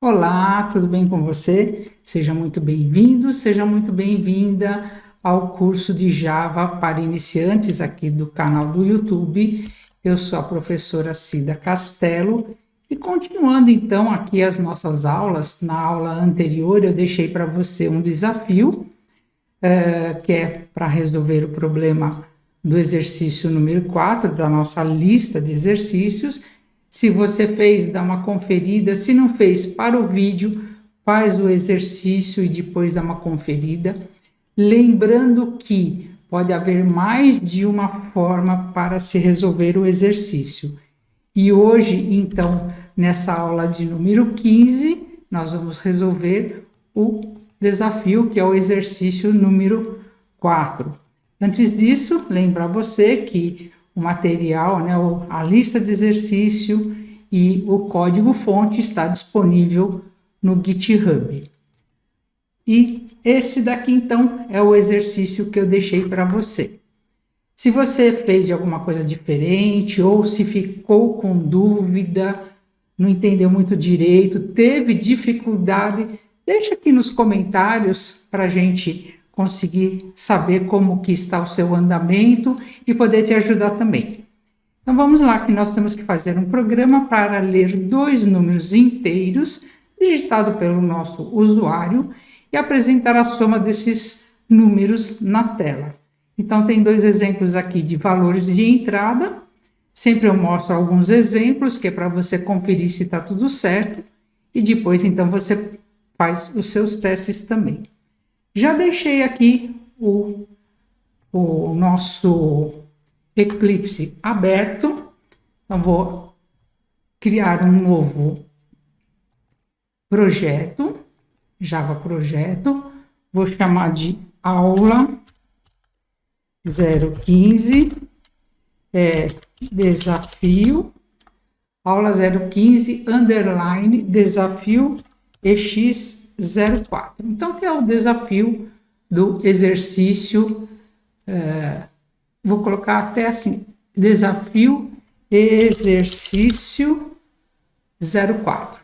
Olá, tudo bem com você? Seja muito bem-vindo, seja muito bem-vinda ao curso de Java para iniciantes aqui do canal do YouTube. Eu sou a professora Cida Castelo e continuando então aqui as nossas aulas, na aula anterior eu deixei para você um desafio, que é para resolver o problema do exercício número 4 da nossa lista de exercícios. Se você fez, dá uma conferida. Se não fez, para o vídeo, faz o exercício e depois dá uma conferida. Lembrando que pode haver mais de uma forma para se resolver o exercício. E hoje, então, nessa aula de número 15, nós vamos resolver o desafio, que é o exercício número 4. Antes disso, lembrar você que o material, né, a lista de exercício e o código-fonte está disponível no GitHub. E esse daqui, então, é o exercício que eu deixei para você. Se você fez alguma coisa diferente ou se ficou com dúvida, não entendeu muito direito, teve dificuldade, deixa aqui nos comentários para a gente conseguir saber como que está o seu andamento e poder te ajudar também. Então vamos lá, que nós temos que fazer um programa para ler dois números inteiros, digitado pelo nosso usuário, e apresentar a soma desses números na tela. Então tem dois exemplos aqui de valores de entrada. Sempre eu mostro alguns exemplos, que é para você conferir se está tudo certo, e depois então você faz os seus testes também. Já deixei aqui o nosso Eclipse aberto, então vou criar um novo projeto, Java Projeto, vou chamar de aula 015, desafio, aula 015, underline, desafio EX04. Então, que é o desafio do exercício, vou colocar até assim, desafio exercício 04.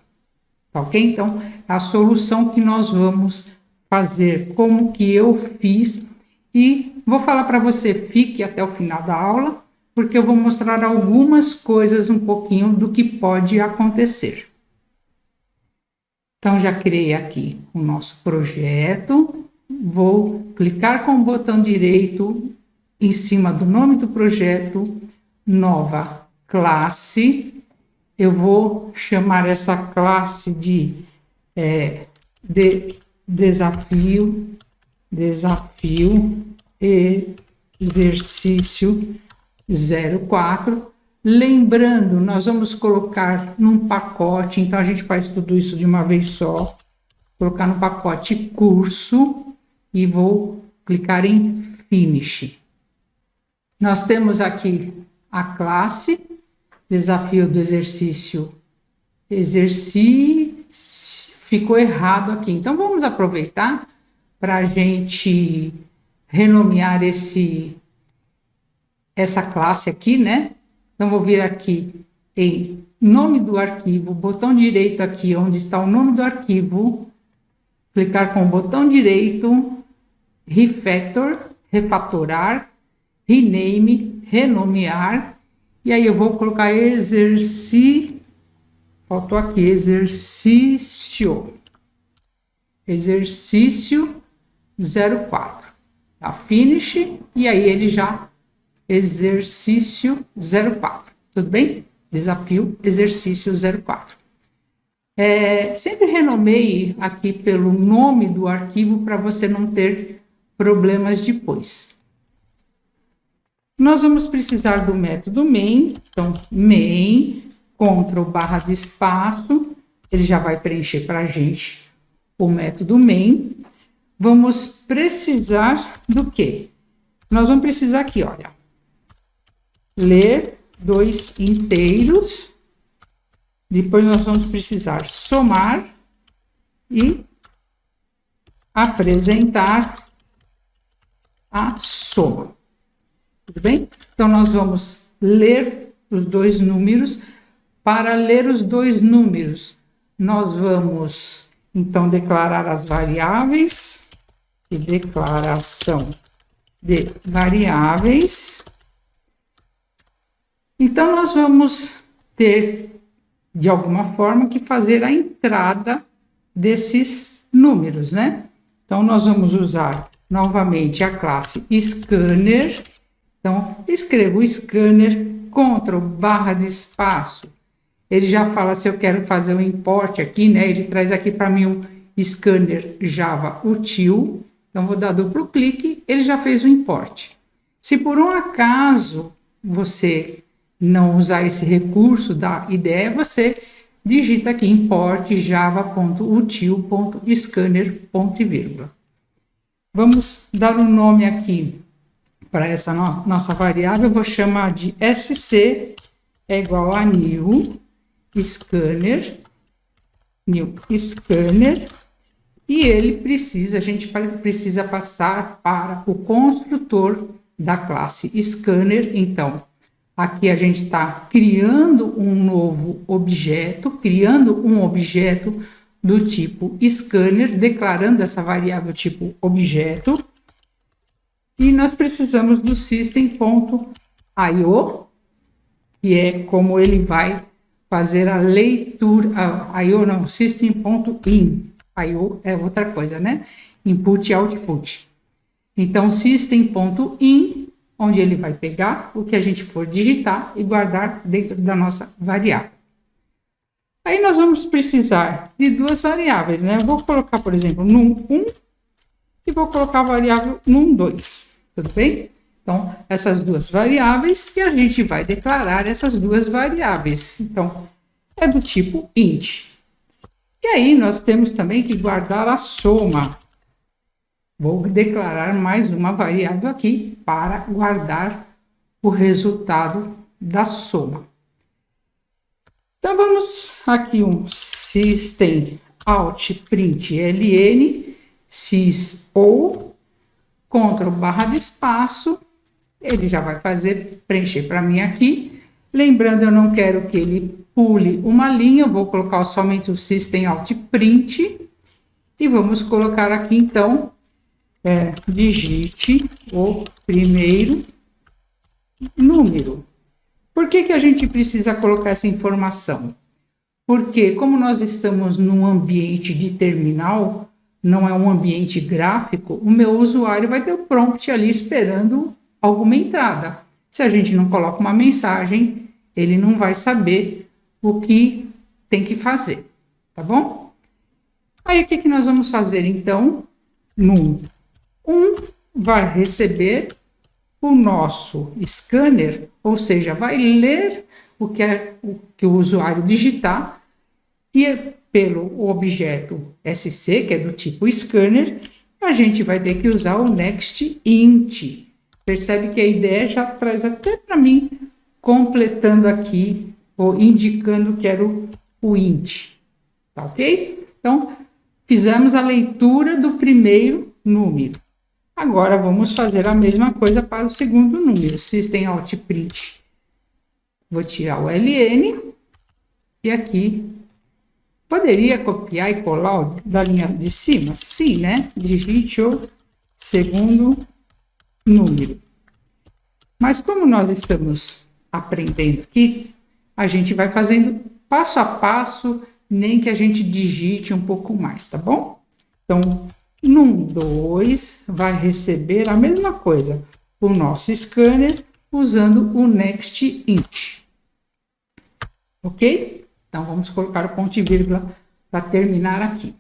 Tá ok? Então, é a solução que nós vamos fazer, como que eu fiz, e vou falar para você, fique até o final da aula, porque eu vou mostrar algumas coisas, um pouquinho do que pode acontecer. Então, já criei aqui o nosso projeto, vou clicar com o botão direito em cima do nome do projeto, nova classe, eu vou chamar essa classe de desafio exercício 04. Lembrando, nós vamos colocar num pacote, então a gente faz tudo isso de uma vez só, colocar no pacote curso e vou clicar em finish. Nós temos aqui a classe, desafio do exercício, ficou errado aqui. Então, vamos aproveitar para a gente renomear essa classe aqui, né? Então, vou vir aqui em nome do arquivo, botão direito aqui, onde está o nome do arquivo, clicar com o botão direito, refatorar, rename, renomear, e aí eu vou colocar faltou aqui, exercício 04, tá? Finish, e aí ele já, exercício 04, tudo bem? Desafio exercício 04. Sempre renomeie aqui pelo nome do arquivo para você não ter problemas depois. Nós vamos precisar do método main, então main, Ctrl barra de espaço, ele já vai preencher para a gente o método main. Vamos precisar do quê? Nós vamos precisar aqui, olha, ler dois inteiros, depois nós vamos precisar somar e apresentar a soma. Tudo bem? Então, nós vamos ler os dois números. Para ler os dois números, nós vamos, então, declarar as variáveis e declaração de variáveis. Então, nós vamos ter, de alguma forma, que fazer a entrada desses números, né? Então, nós vamos usar novamente a classe scanner. Então, escrevo scanner, Ctrl, barra de espaço. Ele já fala se eu quero fazer um import aqui, né? Ele traz aqui para mim um scanner Java util. Então, vou dar duplo clique, ele já fez o import. Se por um acaso você não usar esse recurso da IDE, você digita aqui import java.util.scanner, ponto e vírgula. Vamos dar um nome aqui para essa nossa variável. Eu vou chamar de SC é igual a new scanner, e ele precisa, a gente precisa passar para o construtor da classe scanner. Então, aqui a gente está criando um novo objeto, do tipo scanner, declarando essa variável tipo objeto. E nós precisamos do system.io, que é como ele vai fazer a leitura, IO não, system.in, IO é outra coisa, né? Input e output. Então, system.in, onde ele vai pegar o que a gente for digitar e guardar dentro da nossa variável. Aí nós vamos precisar de duas variáveis, né? Eu vou colocar, por exemplo, num1 e vou colocar a variável num2, tudo bem? Então, essas duas variáveis, e a gente vai declarar essas duas variáveis. Então, é do tipo int. E aí, nós temos também que guardar a soma. Vou declarar mais uma variável aqui para guardar o resultado da soma. Então, vamos aqui um system out print ln sys ou Ctrl barra de espaço. Ele já vai preencher para mim aqui. Lembrando, eu não quero que ele pule uma linha, eu vou colocar somente o system out print. E vamos colocar aqui, então, digite o primeiro número. Por que a gente precisa colocar essa informação? Porque, como nós estamos num ambiente de terminal, não é um ambiente gráfico, o meu usuário vai ter o prompt ali esperando alguma entrada. Se a gente não coloca uma mensagem, ele não vai saber o que tem que fazer, tá bom? Aí, o que nós vamos fazer, então? Num1 vai receber o nosso scanner, ou seja, vai ler o que o usuário digitar, e pelo objeto SC, que é do tipo scanner, a gente vai ter que usar o next int. Percebe que a ideia já traz até para mim, completando aqui, ou indicando que era o int. Tá ok? Então, fizemos a leitura do primeiro número. Agora, vamos fazer a mesma coisa para o segundo número. System out print. Vou tirar o ln. E aqui, poderia copiar e colar da linha de cima? Sim, né? Digite o segundo número. Mas como nós estamos aprendendo aqui, a gente vai fazendo passo a passo, nem que a gente digite um pouco mais, tá bom? Então, num2 vai receber a mesma coisa, o nosso scanner, usando o next int. Ok? Então, vamos colocar o ponto e vírgula para terminar aqui.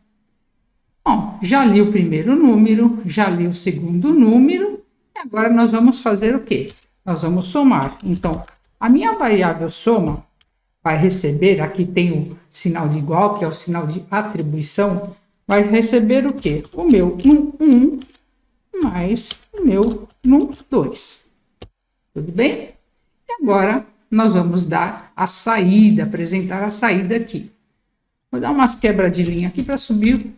Bom, já li o primeiro número, já li o segundo número, e agora nós vamos fazer o quê? Nós vamos somar. Então, a minha variável soma vai receber, aqui tem o sinal de igual, que é o sinal de atribuição, vai receber o quê? O meu num1 mais o meu num2. Tudo bem? E agora, nós vamos dar a saída, apresentar a saída aqui. Vou dar umas quebras de linha aqui para subir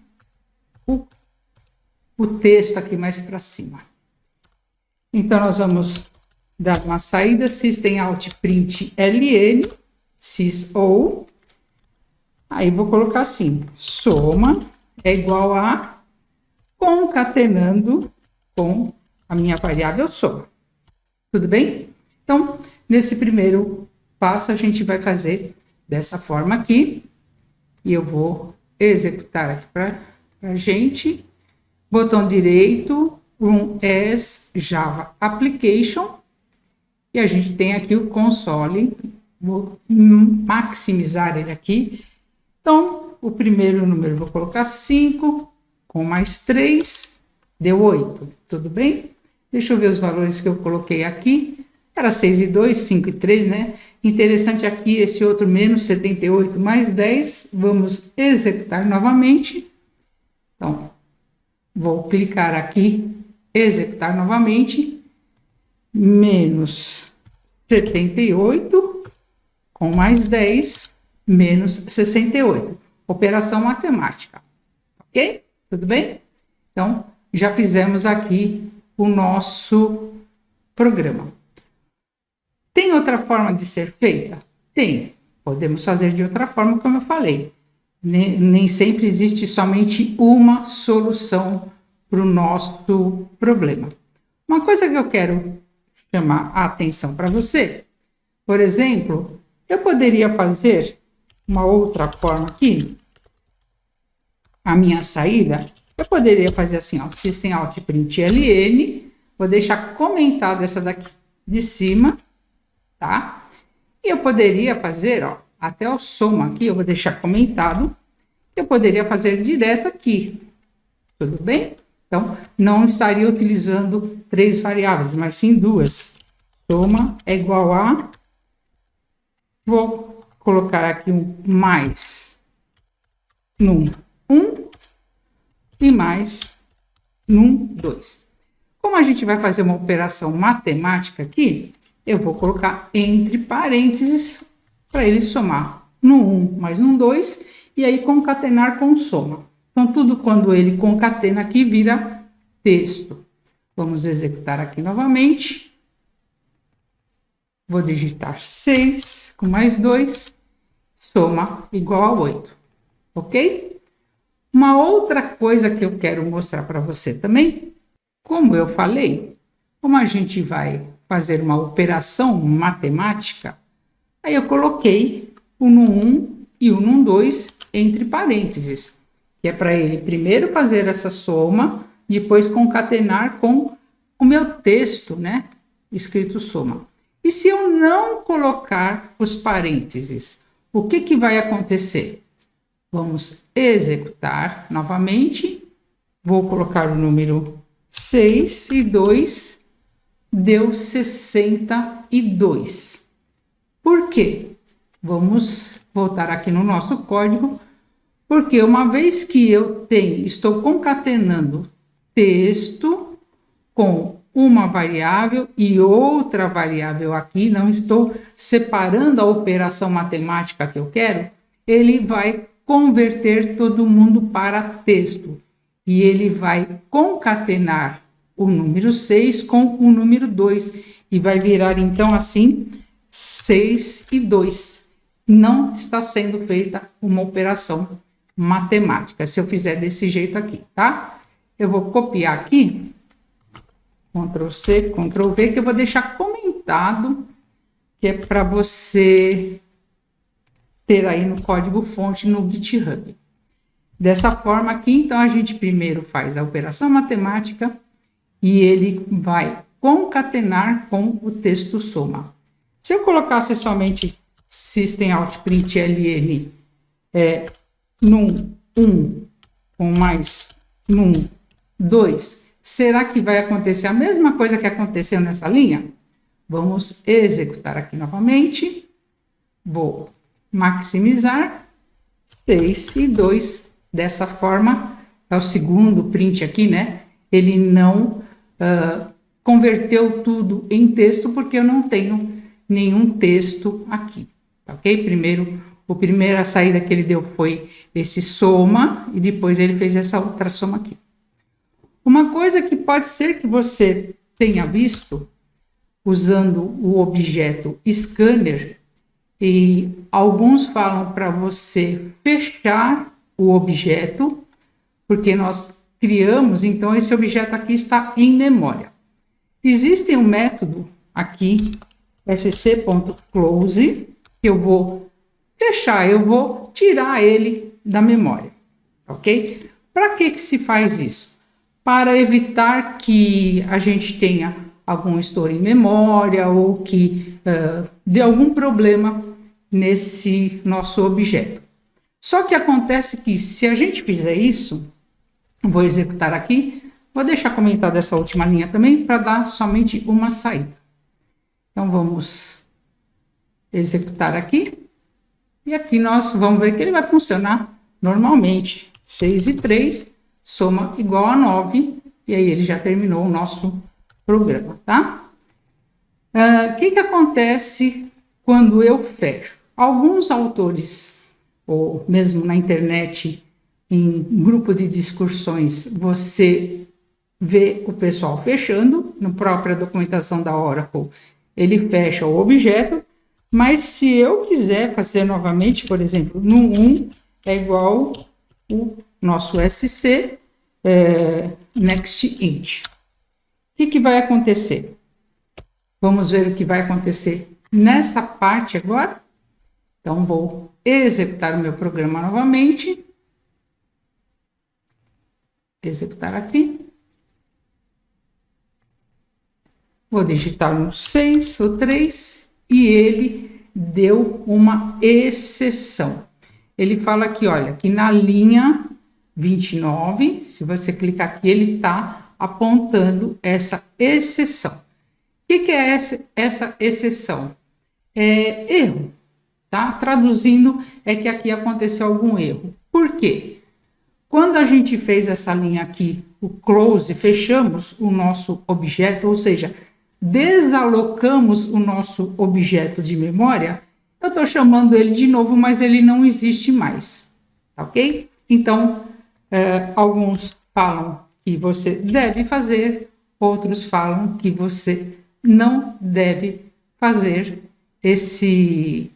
o texto aqui mais para cima. Então, nós vamos dar uma saída, system out print ln, sys ou, Aí vou colocar assim, soma é igual a concatenando com a minha variável soma. Tudo bem? Então, nesse primeiro passo, a gente vai fazer dessa forma aqui. E eu vou executar aqui para a gente. Botão direito, Run as Java Application. E a gente tem aqui o console. Vou maximizar ele aqui. Então, o primeiro número eu vou colocar 5, com mais 3, deu 8. Tudo bem? Deixa eu ver os valores que eu coloquei aqui. Era 6 e 2, 5 e 3, né? Interessante aqui esse outro menos 78 mais 10. Vamos executar novamente. Então, vou clicar aqui, executar novamente. Menos 78 com mais 10, menos 68. Operação matemática. Ok? Tudo bem? Então, já fizemos aqui o nosso programa. Tem outra forma de ser feita? Tem. Podemos fazer de outra forma, como eu falei. Nem sempre existe somente uma solução para o nosso problema. Uma coisa que eu quero chamar a atenção para você, por exemplo, eu poderia fazer uma outra forma aqui, a minha saída, eu poderia fazer assim, ó, System Out Print LN, vou deixar comentado essa daqui de cima, tá? E eu poderia fazer, ó, até o soma aqui, eu vou deixar comentado, eu poderia fazer direto aqui, tudo bem? Então, não estaria utilizando 3 variáveis, mas sim 2. Soma é igual a, vou colocar aqui um mais num 1 e mais num 2. Como a gente vai fazer uma operação matemática aqui, eu vou colocar entre parênteses para ele somar no 1 mais no 2 e aí concatenar com soma. Então, tudo quando ele concatena aqui vira texto. Vamos executar aqui novamente. Vou digitar 6 com mais 2, soma igual a 8. Ok? Uma outra coisa que eu quero mostrar para você também, como eu falei, como a gente vai fazer uma operação matemática, aí eu coloquei o no 1 e o no 2 entre parênteses, que é para ele primeiro fazer essa soma, depois concatenar com o meu texto, né, escrito soma. E se eu não colocar os parênteses, o que vai acontecer? Vamos executar novamente, vou colocar o número 6 e 2, deu 62. Por quê? Vamos voltar aqui no nosso código, porque uma vez que eu estou concatenando texto com uma variável e outra variável aqui, não estou separando a operação matemática que eu quero, ele vai converter todo mundo para texto. E ele vai concatenar o número 6 com o número 2. E vai virar, então, assim, 6 e 2. Não está sendo feita uma operação matemática, se eu fizer desse jeito aqui, tá? Eu vou copiar aqui, Ctrl C, Ctrl V, que eu vou deixar comentado, que é para você ter aí no código-fonte no GitHub. Dessa forma aqui, então, a gente primeiro faz a operação matemática e ele vai concatenar com o texto soma. Se eu colocasse somente System Out Print LN num 1 com mais num 2, será que vai acontecer a mesma coisa que aconteceu nessa linha? Vamos executar aqui novamente. Vou maximizar 6 e 2. Dessa forma, é o segundo print aqui, né? Ele não converteu tudo em texto porque eu não tenho nenhum texto aqui, tá ok? A primeira saída que ele deu foi esse soma e depois ele fez essa outra soma aqui. Uma coisa que pode ser que você tenha visto usando o objeto scanner E alguns falam para você fechar o objeto, porque nós criamos, então esse objeto aqui está em memória. Existe um método aqui, sc.close, que eu vou fechar, eu vou tirar ele da memória, ok? Para que se faz isso? Para evitar que a gente tenha algum estouro em memória ou que dê algum problema nesse nosso objeto. Só que acontece que se a gente fizer isso, vou executar aqui, vou deixar comentada essa última linha também para dar somente uma saída. Então vamos executar aqui e aqui nós vamos ver que ele vai funcionar normalmente. 6 e 3, soma igual a 9 e aí ele já terminou o nosso programa, tá? Que acontece quando eu fecho? Alguns autores, ou mesmo na internet, em grupo de discussões, você vê o pessoal fechando, na própria documentação da Oracle, ele fecha o objeto, mas se eu quiser fazer novamente, por exemplo, no 1 é igual o nosso SC next int. O que vai acontecer? Vamos ver o que vai acontecer nessa parte agora. Então, vou executar o meu programa novamente. Executar aqui. Vou digitar no 6 ou 3 e ele deu uma exceção. Ele fala aqui, olha, que na linha 29, se você clicar aqui, ele está apontando essa exceção. O que é essa exceção? É erro, tá? Traduzindo, é que aqui aconteceu algum erro. Por quê? Quando a gente fez essa linha aqui, o close, fechamos o nosso objeto, ou seja, desalocamos o nosso objeto de memória, eu estou chamando ele de novo, mas ele não existe mais, ok? Então, alguns falam que você deve fazer, outros falam que você não deve fazer esse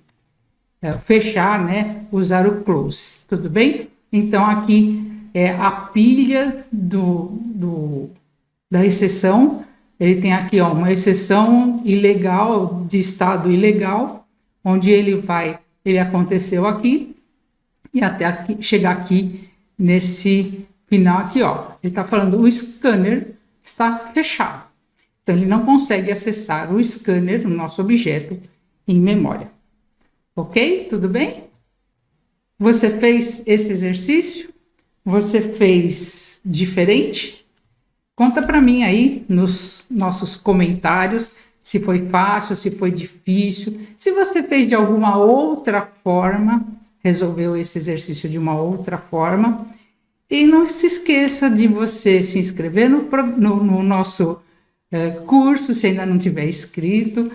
fechar, né? Usar o close, tudo bem? Então, aqui é a pilha da exceção. Ele tem aqui uma exceção ilegal, de estado ilegal, onde ele aconteceu aqui, e até aqui, chegar aqui nesse final aqui, ó. Ele está falando, o scanner está fechado. Então, ele não consegue acessar o scanner, o nosso objeto, em memória. Ok? Tudo bem? Você fez esse exercício? Você fez diferente? Conta para mim aí nos nossos comentários se foi fácil, se foi difícil, se você fez de alguma outra forma, resolveu esse exercício de uma outra forma. E não se esqueça de você se inscrever no nosso curso, se ainda não tiver inscrito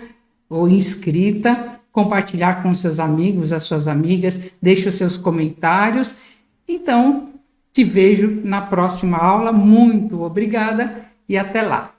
ou inscrita, compartilhar com seus amigos, as suas amigas, deixe os seus comentários. Então, te vejo na próxima aula. Muito obrigada e até lá!